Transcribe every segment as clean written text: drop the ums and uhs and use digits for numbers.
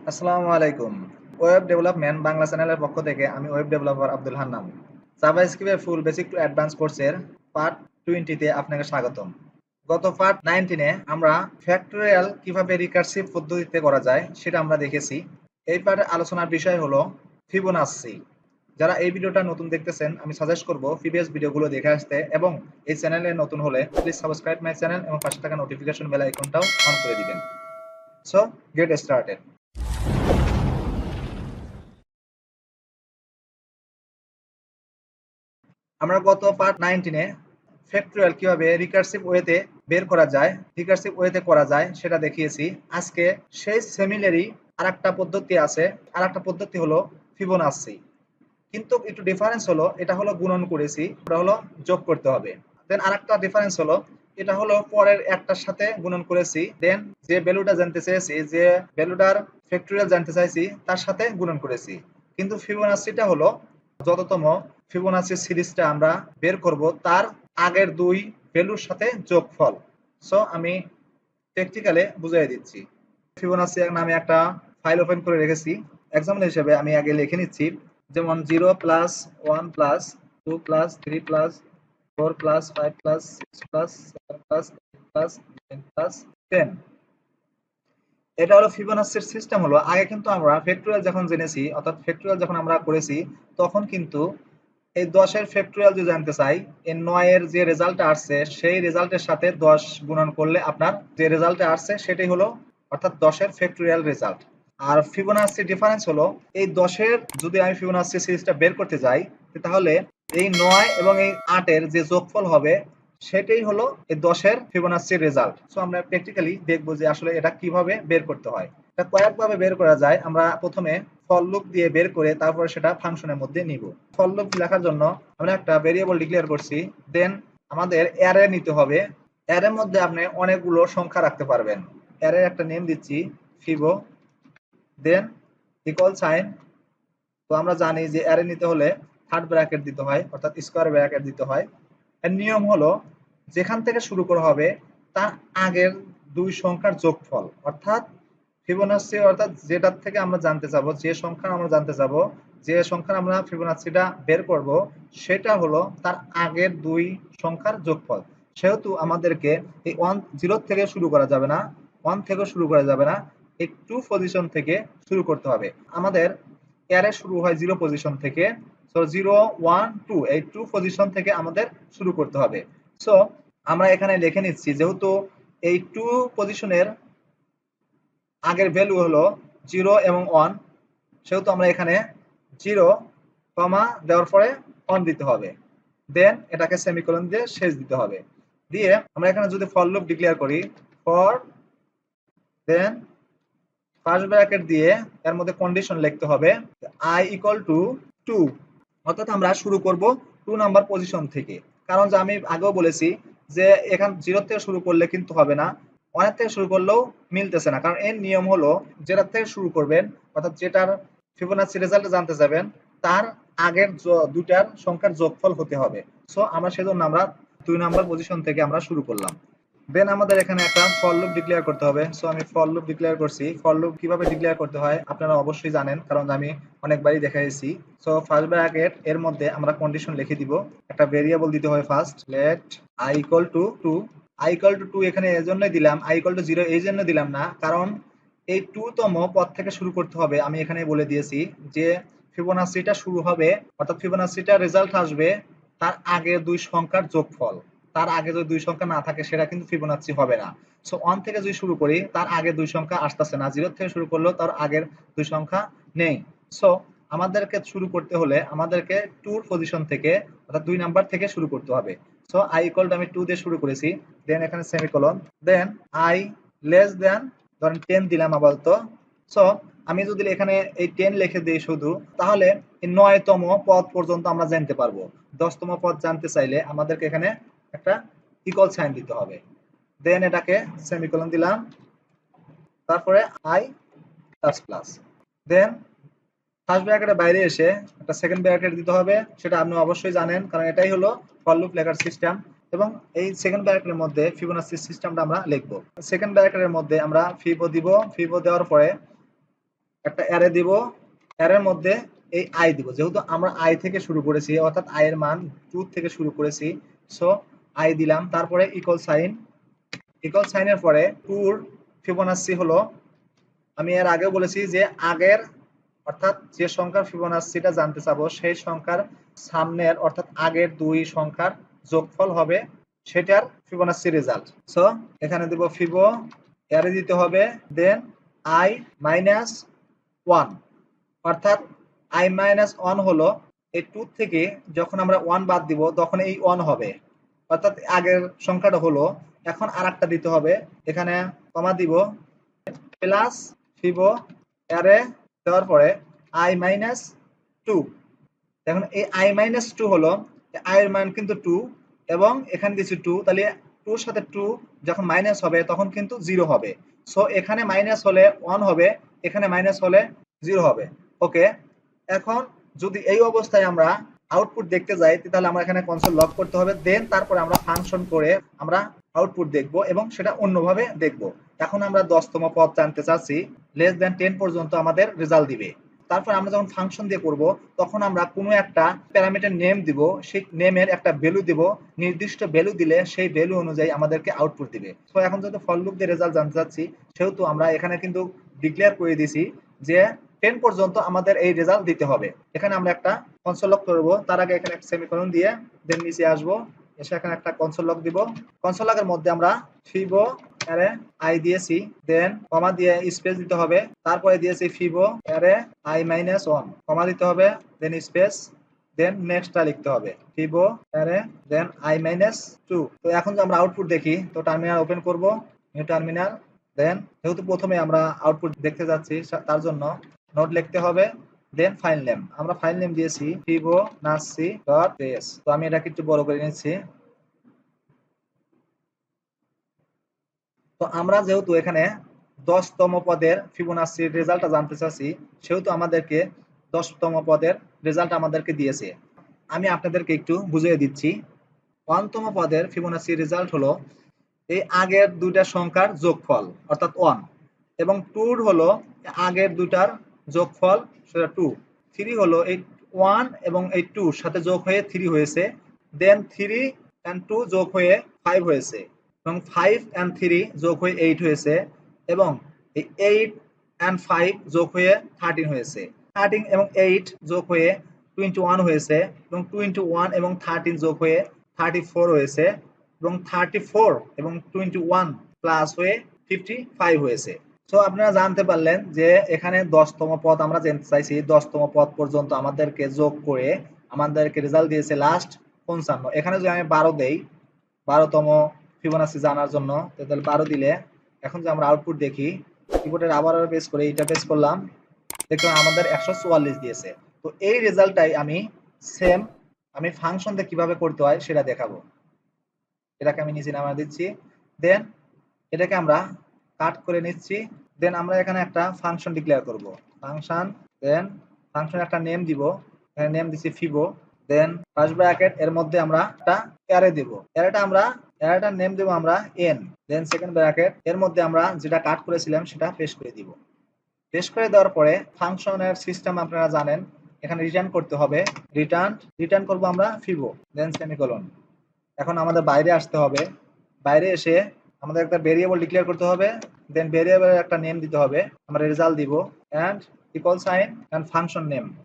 আসসালামু আলাইকুম। Web development Bangla চ্যানেলের পক্ষ থেকে আমি ওয়েব ডেভেলপার আব্দুল হান্নান। জাভাস্ক্রিপ্টের ফুল বেসিক টু অ্যাডভান্স কোর্সের পার্ট 20 তে আপনাকে স্বাগতম। গত পার্ট 19 এ আমরা ফ্যাক্টরিয়াল কিভাবে রিকার্সিভ পদ্ধতিতে করা যায় সেটা আমরা দেখেছি। এই পার্টের আলোচনার বিষয় হলো ফিবোনাচ্চি। যারা এই ভিডিওটা নতুন দেখতেছেন আমি সাজেস্ট করব প্রিভিয়াস ভিডিওগুলো দেখে আসতে এবং এই চ্যানেলে নতুন হলে প্লিজ সাবস্ক্রাইব মাই চ্যানেল এবং পাশে থাকা নোটিফিকেশন বেল আইকনটাও অন করে দিবেন। So get started. আমরা গত পার্ট 19 এ ফ্যাক্টরিয়াল কিভাবে রিকার্সিভ ওয়েতে করা যায় সেটা দেখিয়েছি। আজকে সেই সিমিলারই আরেকটা পদ্ধতি আছে। আরেকটা পদ্ধতি হলো ফিবোনাচ্চি। কিন্তু একটু ডিফারেন্স হলো এটা হলো গুণন করেছি, ওটা হলো যোগ করতে হবে। দেন আরেকটা ডিফারেন্স হলো এটা হলো পরের একটার সাথে গুণন করেছি, দেন যে ভ্যালুটা জানতে চেয়েছি, যে ভ্যালুটার ফ্যাক্টরিয়াল জানতে চাইছি তার সাথে গুণন করেছি। কিন্তু ফিবোনাচ্চিটা হলো যততম ফিবোনাচ্চি সিরিজটা আমরা বের করব তার আগের দুই ভ্যালুর সাথে যোগফল। সো আমি প্র্যাকটিক্যালে বুঝিয়ে দিচ্ছি। ফিবোনাচ্চি নামে একটা ফাইল ওপেন করে রেখেছি। এক্সাম্পল হিসেবে আমি আগে লিখে নিচ্ছি, যেমন 0 plus 1 plus 2 plus 3 plus 4 plus 5 plus 6 plus 7 plus 8 plus 9 plus 10। এটা হলো ফিবোনাচ্চির সিস্টেম। হলো আগে কিন্তু আমরা ফ্যাক্টরিয়াল যখন জেনেছি, অর্থাৎ ফ্যাক্টরিয়াল যখন আমরা করেছি তখন কিন্তু এই 10 এর ফ্যাক্টরিয়াল যদি জানতে চাই, এই 9 এর যে রেজাল্টটা আসছে সেই রেজাল্টের সাথে 10 গুণন করলে আপনার যে রেজাল্টটা আসছে সেটাই হলো অর্থাৎ 10 এর ফ্যাক্টরিয়াল রেজাল্ট। আর ফিবোনাচ্চি ডিফারেন্স হলো এই 10 এর যদি আমি ফিবোনাচ্চি সিরিজটা বের করতে যাই তাহলে এই 9 এবং এই 8 এর যে যোগফল হবে সেটাই হলো এই 10 এর ফিবোনাচ্চি রেজাল্ট। সো আমরা প্র্যাকটিক্যালি দেখবো যে আসলে এটা কিভাবে বের করতে হয়। এটা কয়েকভাবে বের করা যায়। আমরা প্রথমে ফর লুপ দিয়ে বের করে তারপরে সেটা ফাংশনের মধ্যে নিব। ফর লুপ লেখার জন্য আমরা একটা ভেরিয়েবল ডিক্লেয়ার করছি, দেন আমাদের অ্যারে নিতে হবে। অ্যারের মধ্যে আপনি অনেকগুলো সংখ্যা রাখতে পারবেন। অ্যারের একটা নেম দিচ্ছি ফিবো, দেন ইকুয়াল সাইন। তো আমরা জানি যে অ্যারে নিতে হলে থার্ড ব্র্যাকেট দিতে হয়, অর্থাৎ স্কোয়ার ব্র্যাকেট দিতে হয়। এর নিয়ম হলো যেখান থেকে শুরু করা হবে তার আগের দুই সংখ্যার যোগফল, অর্থাৎ ফিবোনাচ্চি অর্থাৎ যেটার থেকে আমরা জানতে চাবো, যে সংখ্যা আমরা জানতে চাবো, যে সংখ্যার আমরা ফিবোনাচ্চিটা বের করব সেটা হলো তার আগের দুই সংখ্যার যোগফল। সেহেতু আমাদেরকে এই 0 থেকে শুরু করা যাবে না, 1 থেকে শুরু করা যাবে না, এই 2 পজিশন থেকে শুরু করতে হবে। আমাদের অ্যারে শুরু হয় 0 পজিশন থেকে। সো 0 1 2 এই 2 পজিশন থেকে আমাদের শুরু করতে হবে। সো আমরা এখানে লিখে নিচ্ছি, যেহেতু এই 2 পজিশনের আগের ভ্যালু হলো 0 এবং 1, সেহেতু আমরা এখানে 0 কমা দেওয়ার পরে 1 দিতে হবে, দেন এটাকে সেমিকোলন দিয়ে শেষ দিতে হবে। দিয়ে আমরা এখানে যদি ফর লুপ ডিক্লেয়ার করি, ফর দেন ফার্স্ট ব্র্যাকেট দিয়ে এর মধ্যে কন্ডিশন লিখতে হবে i ইকুয়াল টু 2, অর্থাৎ আমরা শুরু করব 2 নাম্বার পজিশন থেকে। কারণ যে আমি আগেও বলেছি যে এখান 0 থেকে শুরু করলে কিন্তু হবে না, 1 থেকে শুরু করলেও মিলতেছে না। কারণ এর নিয়ম হলো যেটা থেকে শুরু করবেন, অর্থাৎ যেটার ফিবোনাচ্চি রেজাল্ট জানতে যাবেন তার আগের দুটার সংখ্যার যোগফল হতে হবে। সো আমরা সেজন্য আমরা 2 নাম্বার পজিশন থেকে আমরা শুরু করলাম। দেন আমাদের এখানে একটা ফর লুপ ডিক্লেয়ার করতে হবে। সো আমি ফর লুপ ডিক্লেয়ার করছি। ফর লুপ কিভাবে ডিক্লেয়ার করতে হয় আপনারা অবশ্যই জানেন, কারণ আমি অনেকবারই দেখাইছি। সো ফার্স্ট ব্র্যাকেট এর মধ্যে আমরা কন্ডিশন লিখে দিব, একটা ভেরিয়েবল দিতে হয় first, let i equal to 2। i equal to 2 এখানে এজন্যই দিলাম, i ইকুয়াল টু 0 এই জন্য দিলাম না, কারণ এই 2 তম পদ থেকে শুরু করতে হবে। আমি এখানে বলে দিয়েছি যে ফিবোনাচ্চিটা শুরু হবে, অর্থাৎ ফিবোনাচ্চিটা রেজাল্ট আসবে তার আগের দুই সংখ্যার যোগফল। তার আগে যদি দুই সংখ্যা না থাকে সেটা কিন্তু ফিবোনাচ্চি হবে না। সো 1 থেকে যদি শুরু করি তার আগে দুই সংখ্যা আসতেছে না, 0 থেকে শুরু করলেও তার আগের দুই সংখ্যা নেই। সো আমাদেরকে শুরু করতে হলে আমাদেরকে 2 পজিশন থেকে, অর্থাৎ 2 নাম্বার থেকে শুরু করতে হবে। সো i ইকুয়াল টু আমি 2 দিয়ে শুরু করেছি, দেন এখানে semicolon, then i less than ধরেন 10 দিলাম আপাতত। সো আমি যদি এখানে এই 10 লিখে দিই শুধু, তাহলে এই 9 তম পদ পর্যন্ত আমরা জানতে পারবো। 10 তম পদ জানতে চাইলে আমাদেরকে এখানে একটা ইকুয়াল সাইন দিতে হবে, দেন এটাকে সেমিকোলন দিলাম, তারপরে i plus plus, then first ব্র্যাকেটের বাইরে এসে একটা সেকেন্ড ব্র্যাকেট দিতে হবে। সেটা আপনি অবশ্যই জানেন, কারণ এটাই হলো ফর লুপ লেখার সিস্টেম। এবং এই সেকেন্ড ব্র্যাকেটের মধ্যে ফিবোনাচ্চি সিস্টেমটা আমরা লিখবো। সেকেন্ড ব্র্যাকেটের মধ্যে আমরা ফিবো দিব, ফিবো দেওয়ার পরে একটা অ্যারে দিব, অ্যারের মধ্যে এই আই দিব, যেহেতু আমরা আই থেকে শুরু করেছি অর্থাৎ আই এর মান 2 থেকে শুরু করেছি, সো আই দিলাম, তারপরে ইকুয়াল সাইনের পরে 2 এর ফিবোনাচি হলো, আমি এর আগে বলেছি যে আগের অর্থাৎ যে সংখ্যার ফিবোনাচিটা জানতে চাবো সেই সংখ্যার সামনের অর্থাৎ আগের দুই সংখ্যার যোগফল হবে সেটার ফিবোনাচি রেজাল্ট। সো এখানে দেব ফিবো, এরে দিতে হবে দেন আই মাইনাস 1, অর্থাৎ আই মাইনাস 1 হলো এই 2 থেকে যখন আমরা 1 বাদ দিব তখন এই 1 হবে, অর্থাৎ আগের সংখ্যাটা হলো। এখন আরেকটা দিতে হবে, এখানে কমা দিব প্লাস ফিবো এরে দেওয়ার পরে আই মাইনাস 2। এখন এই আই মাইনাস 2 হলো, আই এর মান কিন্তু 2 এবং এখানে দিয়েছি 2, তাহলে 2 এর সাথে 2 যখন মাইনাস হবে তখন কিন্তু 0 হবে। সো এখানে মাইনাস হলে 1 হবে, এখানে মাইনাস হলে 0 হবে। ওকে, এখন যদি এই অবস্থায় আমরা আউটপুট দেখতে যাই তাহলে আমরা এখানে কনসোল লক করতে হবে, দেন তারপরে আমরা ফাংশন করে আমরা আউটপুট দেখব এবং সেটা অন্যভাবে দেখব। এখন আমরা 10তম পদ জানতে চাচ্ছি, লেস দ্যান 10 পর্যন্ত আমাদের রেজাল্ট দিবে। তারপর আমরা যখন ফাংশন দিয়ে করব তখন আমরা কোনো একটা প্যারামিটার নেম দিব, সেই নেমের একটা ভ্যালু দিব, নির্দিষ্ট ভ্যালু দিলে সেই ভ্যালু অনুযায়ী আমাদেরকে আউটপুট দিবে। তো এখন যেহেতু ফর লুপ দিয়ে রেজাল্ট জানতে চাচ্ছি সেহেতু আমরা এখানে কিন্তু ডিক্লেয়ার করে দিয়েছি যে 10 পর্যন্ত আমাদের এই রেজাল্ট দিতে হবে। এখানে আমরা একটা কনসোল লক করব, তার আগে এখানে একটা সেমিকোলন দিয়ে দেন নিচে আসবো, এসে এখানে একটা কনসোল লক দিব। কনসোল লকের মধ্যে আমরা ফিবো এরে আই দিয়েছি, দেন কমা দিয়ে স্পেস দিতে হবে, তারপরে দিয়েছি ফিবো এরে আই মাইনাস 1, কমা দিতে হবে, দেন স্পেস, দেন নেক্সটটা লিখতে হবে ফিবো এরে দেন আই মাইনাস 2। তো এখন যে আমরা আউটপুট দেখি, তো টার্মিনাল ওপেন করব, নিউ টার্মিনাল, দেন যেহেতু প্রথমে আমরা আউটপুট দেখতে যাচ্ছি তার জন্য নোট লিখতে হবে, দেন ফাইল নেম, আমরা ফাইল নেম দিয়েছি fibonacci.js। তো আমি এটাকে একটু বড় করে নিচ্ছি। তো আমরা যেহেতু এখানে 10তম পদের ফিবোনাচির রেজাল্টটা জানতে চাচ্ছি সেহেতু আমাদেরকে 10তম পদের রেজাল্ট আমাদেরকে দিয়েছে। আমি আপনাদেরকে একটু বুঝিয়ে দিচ্ছি। 1তম পদের ফিবোনাচি রেজাল্ট হলো এই আগের দুইটা সংখ্যার যোগফল অর্থাৎ 1, এবং 2 হলো আগের দুইটার যোগফল সেটা 2, 3 হলো এই 1 এবং এই 2 সাথে যোগ হয়ে 3 হয়েছে, দেন 3 and 2 যোগ হয়ে 5 হয়েছে, এবং 5 and 3 যোগ হয়ে 8 হয়েছে, এবং এই 8 and 5 যোগ হয়ে 13 হয়েছে, 13 এবং 8 যোগ হয়ে 21 হয়েছে, এবং 21 এবং 13 যোগ হয়ে 34 হয়েছে, এবং 34 এবং 21 প্লাস হয়ে 55 হয়েছে। সো আপনারা জানতে পারলেন যে এখানে 10তম পদ আমরা জানতে চাইছি, 10তম পদ পর্যন্ত আমাদেরকে যোগ করে আমাদেরকে রেজাল্ট দিয়েছে লাস্ট 55। এখানে যদি আমি 12 দেই, 12তম ফিবোনাচি জানার জন্য, তাহলে 12 দিলে এখন যে আমরা আউটপুট দেখি, কিবোর্ডের আবার পেজ করে এটা পেজ করলাম, দেখলাম আমাদের 144 দিয়েছে। তো এই রেজাল্টটাই আমি সেম আমি ফাংশন দিয়ে কিভাবে করতে হয় সেটা দেখাবো। এটাকে আমি নিচে নামিয়ে দিচ্ছি, দেন এটাকে আমরা কাট করে নিচ্ছি, দেন আমরা এখানে একটা ফাংশন ডিক্লেয়ার করব, ফাংশন, দেন ফাংশন একটা নেম দিব, এখানে নেম দিচ্ছি ফিবো, দেন ফার্স্ট ব্র্যাকেট এর মধ্যে আমরা একটা অ্যারে দিব, অ্যারেটার নেম দেব আমরা n, দেন সেকেন্ড ব্র্যাকেট এর মধ্যে আমরা যেটা কাট করেছিলাম সেটা পেস্ট করে দিব। পেস্ট করে দেওয়ার পরে ফাংশনের সিস্টেম আপনারা জানেন, এখানে রিটার্ন করতে হবে, রিটার্ন করব আমরা ফিবো, দেন সেমিকোলন। এখন আমাদের বাইরে আসতে হবে, বাইরে এসে আমাদের একটা ভেরিয়েবল ডিক্লেয়ার করতে হবে, দেন ভেরিয়েবলের একটা নেম দিতে হবে, আমরা রেজাল্ট দিব, and equal sign and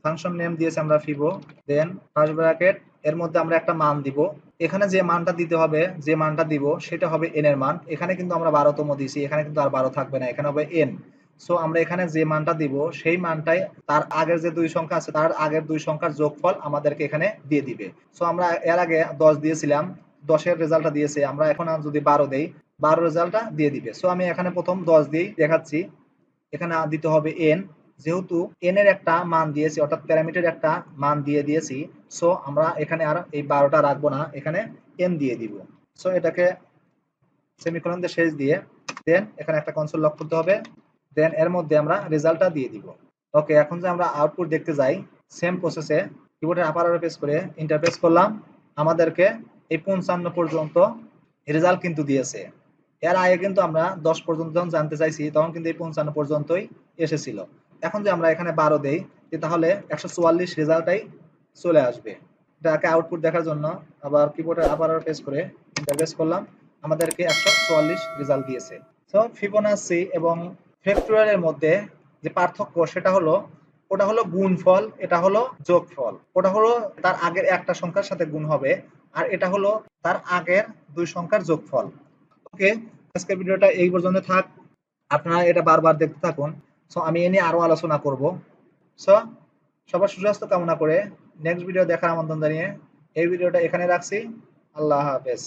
function name দিয়েছি আমরা ফিবো, দেন ফার্স্ট ব্র্যাকেট এর মধ্যে আমরা একটা মান দিব, এখানে যে মানটা দিতে হবে, যে মানটা দিব সেটা হবে n এর মান, এখানে কিন্তু আমরা 12তম দিয়েছি, এখানে কিন্তু আর 12 থাকবে না, এখানে হবে n। সো আমরা এখানে যে মানটা দিব সেই মানটাই তার আগের যে দুই সংখ্যা আছে তার আগের দুই সংখ্যার যোগফল আমাদেরকে এখানে দিয়ে দিবে। সো আমরা এর আগে 10 দিয়েছিলাম, 10 এর রেজাল্টটা দিয়েছে, আমরা এখন যদি 12 দেই 12 রেজাল্টটা দিয়ে দিবে। সো আমি এখানে প্রথম 10 দিয়েই দেখাচ্ছি, এখানে দিতে হবে n, যেহেতু n এর একটা মান দিয়েছি অর্থাৎ প্যারামিটার একটা মান দিয়ে দিয়েছি, সো আমরা এখানে আর এই 12টা রাখবো না, এখানে n দিয়ে দিব। সো এটাকে সেমিকোলন দিয়ে শেষ দিয়ে দেন এখানে একটা কনসোল লক করতে হবে, দেন এর মধ্যে আমরা রেজাল্টটা দিয়ে দিব। ওকে, এখন যে আমরা আউটপুট দেখতে যাই সেম প্রসেসে কিবোর্ডের আপার আরো প্রেস করে এন্টার প্রেস করলাম, আমাদেরকে এই 55 পর্যন্ত রেজাল্ট কিন্তু দিয়েছে। এর আগে কিন্তু আমরা 10 পর্যন্ত যখন জানতে চাইছি তখন কিন্তু এই 55 পর্যন্তই এসেছিল। এখন যে আমরা এখানে 12 দেই তাহলে 144 রেজাল্টটাই চলে আসবে। এটাকে আউটপুট দেখার জন্য আবার কিবোর্ডে আবার প্রেস করে এন্টার প্রেস করলাম, আমাদেরকে 144 রেজাল্ট দিয়েছে। সো ফিবোনাচি এবং ফ্যাক্টরিয়ালের মধ্যে যে পার্থক্য সেটা হলো, ওটা হলো গুণফল, এটা হলো যোগফল। ওটা হলো তার আগের একটা সংখ্যার সাথে গুণ হবে, আর এটা হলো তার আগের দুই সংখ্যার যোগফল। ওকে, আজকের ভিডিওটা এই পর্যন্ত থাক, আপনারা এটা বারবার দেখতে থাকুন। সো আমি এ নিয়ে আরো আলোচনা করব। সো সবার সুস্বাস্থ্য কামনা করে নেক্সট ভিডিও দেখার আমন্ত্রণ জানিয়ে এই ভিডিওটা এখানে রাখছি। আল্লাহ হাফেজ।